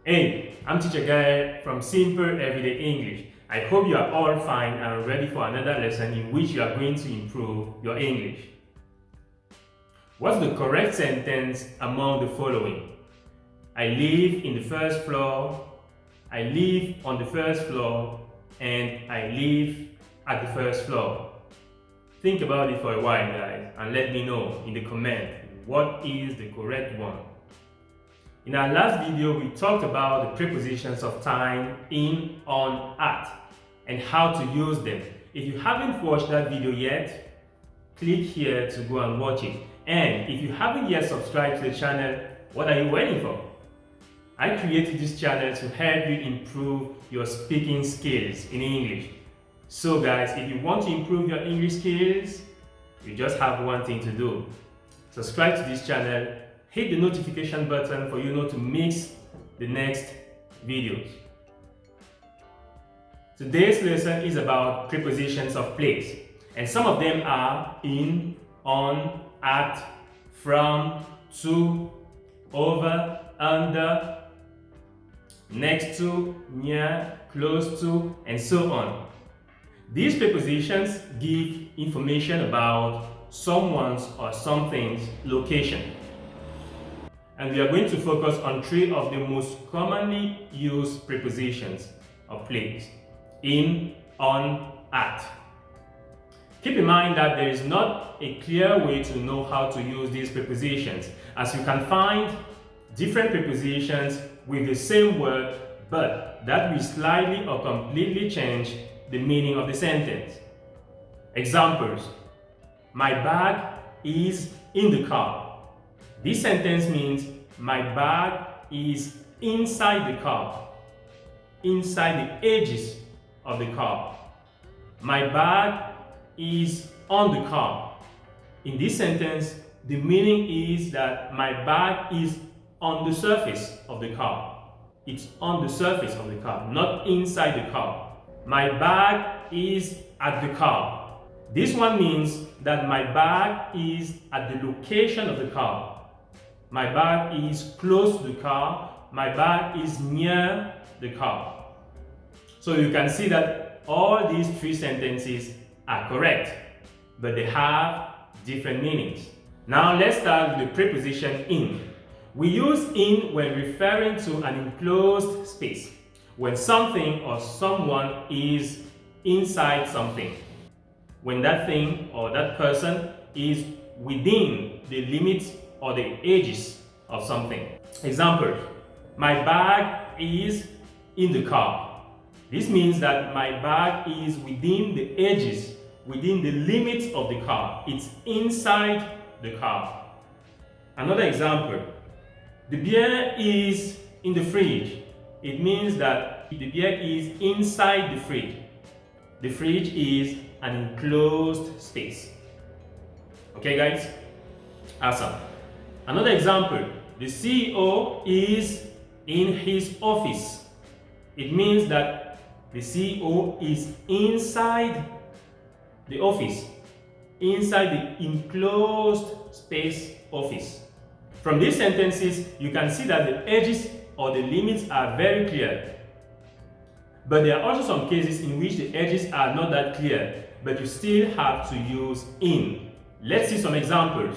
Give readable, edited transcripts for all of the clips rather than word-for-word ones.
Hey, I'm Teacher Guy from Simple Everyday English. I hope you are all fine and ready for another lesson in which you are going to improve your English. What's the correct sentence among the following? I live in the first floor, I live on the first floor, and I live at the first floor. Think about it for a while, guys, and let me know in the comment what is the correct one. In our last video, we talked about the prepositions of time, in, on, at, and how to use them. If you haven't watched that video yet, click here to go and watch it. And if you haven't yet subscribed to the channel, what are you waiting for? I created this channel to help you improve your speaking skills in English. So guys, if you want to improve your English skills, you just have one thing to do. Subscribe to this channel, hit the notification button for you not to miss the next videos. Today's lesson is about prepositions of place, and some of them are in, on, at, from, to, over, under, next to, near, close to, and so on. These prepositions give information about someone's or something's location. And we are going to focus on three of the most commonly used prepositions of place: in, on, at. Keep in mind that there is not a clear way to know how to use these prepositions, as you can find different prepositions with the same word, but that will slightly or completely change the meaning of the sentence. Examples: my bag is in the car. This sentence means my bag is inside the car, inside the edges of the car. My bag is on the car. In this sentence, the meaning is that my bag is on the surface of the car. It's on the surface of the car, not inside the car. My bag is at the car. This one means that my bag is at the location of the car. My bag is close to the car. My bag is near the car. So you can see that all these three sentences are correct, but they have different meanings. Now let's start with the preposition in. We use in when referring to an enclosed space, when something or someone is inside something, when that thing or that person is within the limits or the edges of something. Example: my bag is in the car. This means that my bag is within the edges, within the limits of the car. It's inside the car. Another example: the beer is in the fridge. It means that the beer is inside the fridge. The fridge is an enclosed space. Okay guys? Awesome. Another example: the CEO is in his office. It means that the CEO is inside the office, inside the enclosed space office. From these sentences, you can see that the edges or the limits are very clear. But there are also some cases in which the edges are not that clear, but you still have to use in. Let's see some examples.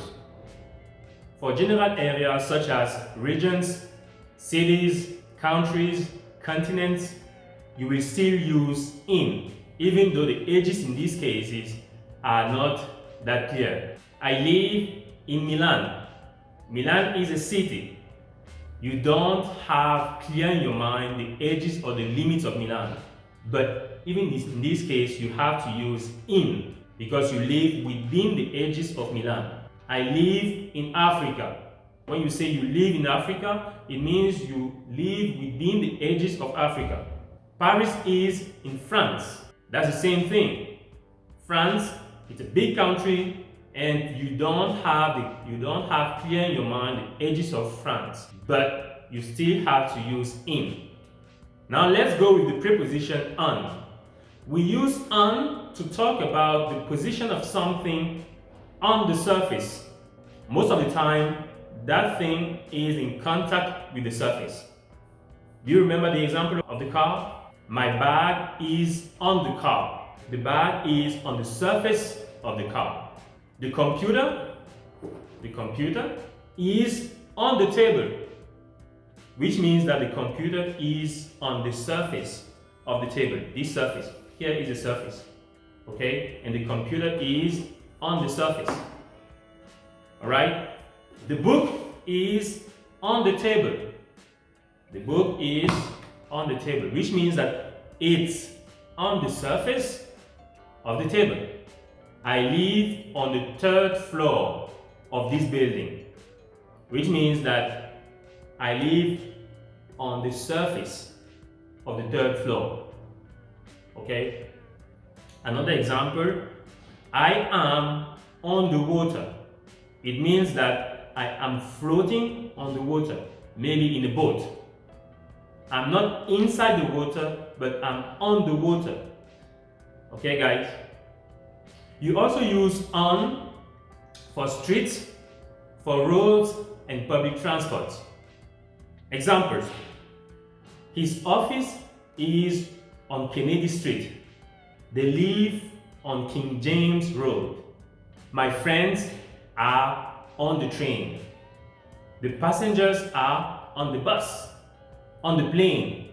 For general areas such as regions, cities, countries, continents, you will still use in, even though the edges in these cases are not that clear. I live in Milan. Milan is a city. You don't have clear in your mind the edges or the limits of Milan. But even in this case, you have to use in, because you live within the edges of Milan. I live in Africa. When you say you live in Africa, it means you live within the edges of Africa. Paris is in France. That's the same thing. France, it's a big country, and you don't have clear in your mind the edges of France, but you still have to use in. Now let's go with the preposition on. We use on to talk about the position of something on the surface. Most of the time, that thing is in contact with the surface. Do you remember the example of the car? My bag is on the car. The bag is on the surface of the car. The computer is on the table, which means that the computer is on the surface of the table. This surface, here is the surface, okay? And the computer is on the surface, all right? The book is on the table. The book is on the table, which means that it's on the surface of the table. I live on the 3rd floor of this building, which means that I live on the surface of the 3rd floor. Okay? Another example, I am on the water. It means that I am floating on the water, maybe in a boat. I'm not inside the water, but I'm on the water. Okay, guys? You also use on for streets, for roads, and public transport. Examples. His office is on Kennedy Street. They live on King James Road. My friends are on the train. The passengers are on the bus, on the plane.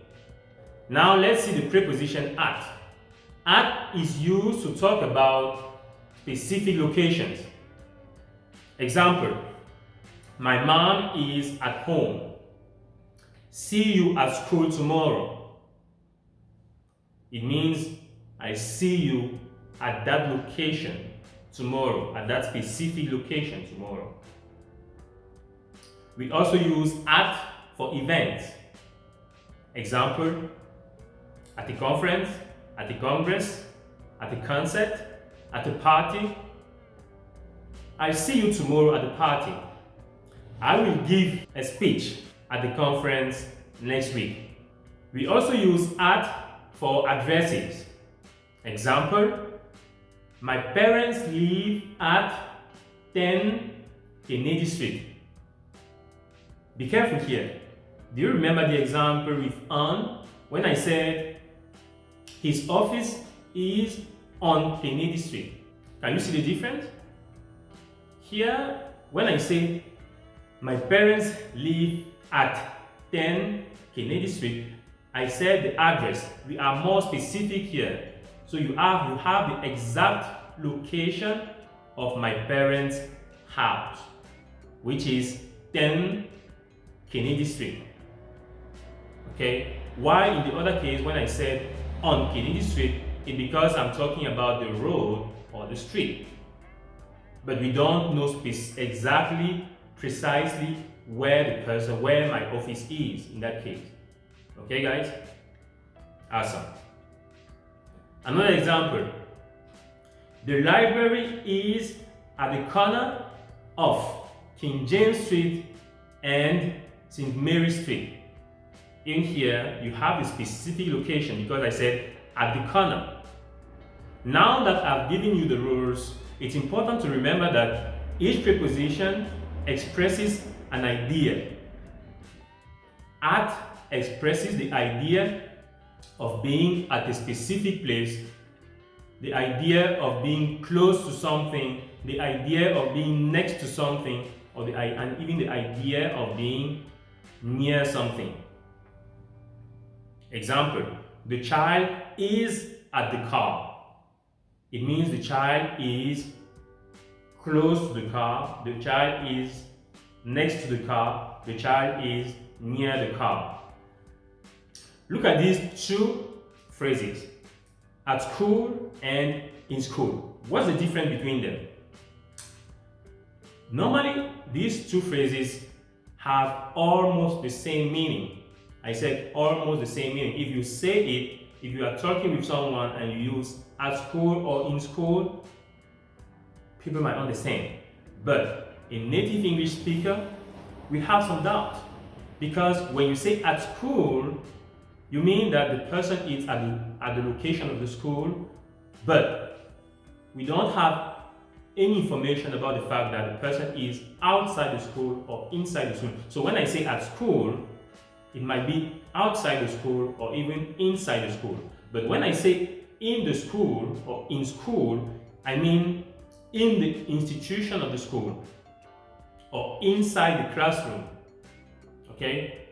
Now let's see the preposition at. At is used to talk about specific locations. Example, my mom is at home. See you at school tomorrow. It means I see you at that location tomorrow, at that specific location tomorrow. We also use at for events. Example, at a conference, at a congress, at a concert, at a party. I see you tomorrow at the party. I will give a speech at the conference next week. We also use at for addresses. Example, my parents live at 10 Kennedy Street. Be careful here. Do you remember the example with on when I said his office is on Kennedy Street? Can you see the difference? Here, when I say my parents live at 10 Kennedy Street, I said the address. We are more specific here. So you have the exact location of my parents' house, which is 10 Kennedy Street. Okay? While in the other case, when I said on Kennedy Street, it's because I'm talking about the road or the street. But we don't know precisely where my office is in that case. Okay, guys? Awesome. Another example. The library is at the corner of King James Street and St. Mary Street. In here, you have a specific location because I said at the corner. Now that I've given you the rules, it's important to remember that each preposition expresses an idea. At expresses the idea of being at a specific place, the idea of being close to something, the idea of being next to something, and even the idea of being near something. Example, the child is at the car. It means the child is close to the car, the child is next to the car, the child is near the car. Look at these two phrases, at school and in school. What's the difference between them? Normally, these two phrases have almost the same meaning. I said almost the same meaning. If you say it, if you are talking with someone and you use at school or in school, people might understand. But a native English speaker, we have some doubt. Because when you say at school, you mean that the person is at the location of the school, but we don't have any information about the fact that the person is outside the school or inside the school. So when I say at school, it might be outside the school or even inside the school. But when I say in the school or in school, I mean in the institution of the school or inside the classroom. Okay?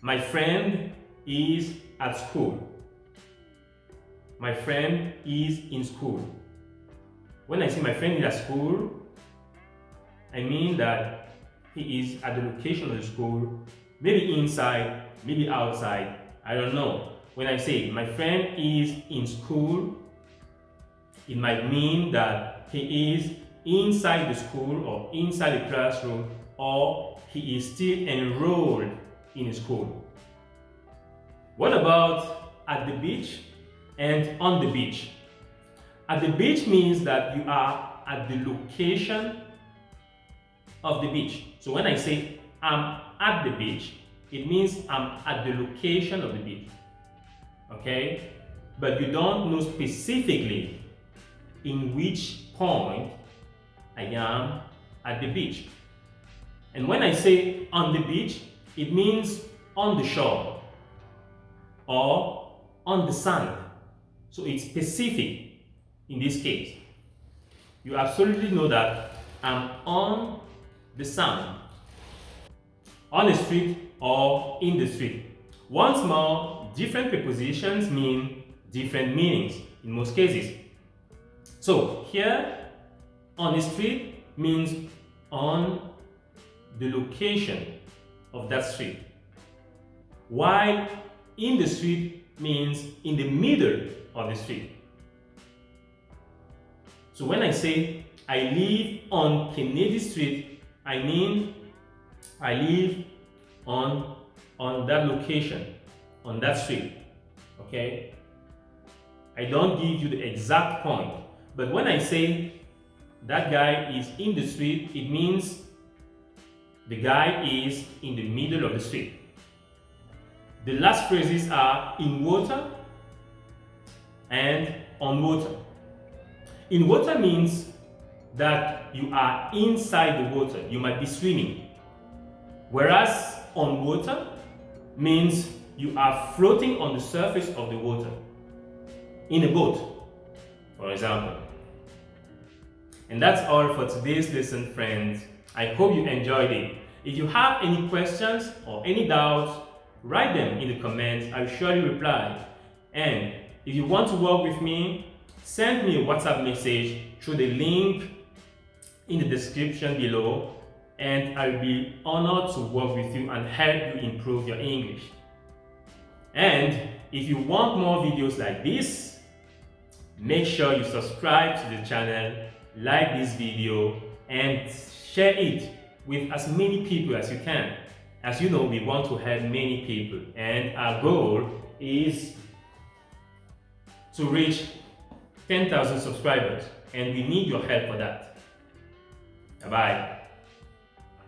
My friend is at school. My friend is in school. When I say my friend is at school, I mean that he is at the location of the school, maybe inside, maybe outside, I don't know. When I say my friend is in school, it might mean that he is inside the school or inside the classroom, or he is still enrolled in school. What about at the beach and on the beach? At the beach means that you are at the location of the beach. So when I say I'm at the beach, it means I'm at the location of the beach. Okay? But you don't know specifically in which point I am at the beach. And when I say on the beach, it means on the shore or on the sand. So it's specific in this case. You absolutely know that I'm on the sand, on the street or in the street. Once more, different prepositions mean different meanings in most cases. So here, on the street means on the location of that street, while in the street means in the middle of the street. So when I say I live on Kennedy Street, I mean I live on that location, on that street. Okay? I don't give you the exact point, but when I say that guy is in the street, it means the guy is in the middle of the street. The last phrases are in water and on water. In water means that you are inside the water, you might be swimming. Whereas on water means you are floating on the surface of the water, in a boat, for example. And that's all for today's lesson, friends. I hope you enjoyed it. If you have any questions or any doubts, write them in the comments. I'll surely reply. And if you want to work with me, send me a WhatsApp message through the link in the description below, and I'll be honored to work with you and help you improve your English. And if you want more videos like this, make sure you subscribe to the channel, like this video, and share it with as many people as you can. As you know, we want to help many people, and our goal is to reach 10,000 subscribers, and we need your help for that. Bye-bye.